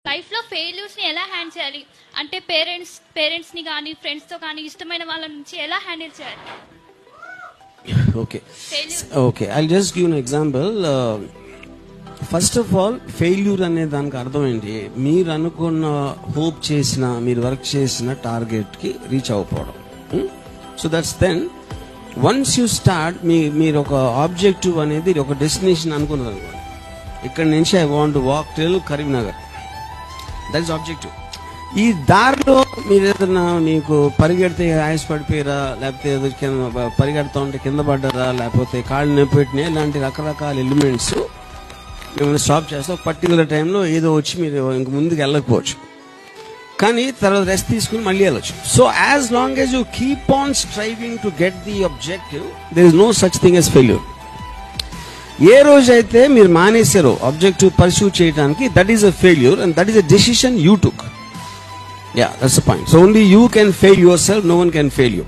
లైఫ్లో ఫెయిల్యూర్స్ని ఎలా హ్యాండిల్ చేయాలి అంటే పేరెంట్స్ని కానీ ఫ్రెండ్స్తో కానీ ఇష్టమైన వాళ్ళ నుంచి ఎలా హ్యాండిల్ చేయాలి? Okay I'll just give an example. First of all failure అనే దానికి అర్థం ఏంటి? మీరు అనుకున్న హోప్ చేసిన, మీరు వర్క్ చేసిన టార్గెట్కి రీచ్ అవ్వకపోవడం. So that's then once you start, మీరు ఒక ఆబ్జెక్టివ్ అనేది ఒక డెస్టినేషన్ అనుకున్నారు అనుకోండి. ఇక్కడ నుంచి I want to walk till Karimnagar, that is objective. ఈ దారిలో మీరు ఏదైనా మీకు పరిగెడితే ఆయాస పడిపోయారా, లేకపోతే ఏదో పరిగెడతా ఉంటే కింద పడ్డారా, లేకపోతే కాళ్ళు నొప్పి పెట్టినాయి, ఇలాంటి రకరకాల ఎలిమెంట్స్ మిమ్మల్ని స్టాప్ చేస్తే పర్టికులర్ టైంలో ఏదో వచ్చి మీరు ఇంక ముందుకు వెళ్ళకపోవచ్చు, కానీ తర్వాత రెస్ట్ తీసుకుని మళ్ళీ వెళ్ళొచ్చు. So as long as you keep on striving to get the objective, there is no such thing as failure. ఏ రోజైతే మీరు మానేశారో ఆబ్జెక్టివ్ పర్సూ చేయడానికి, that is a failure and that is a decision you took. Yeah, that's the point. So only you can fail yourself, no one can fail you.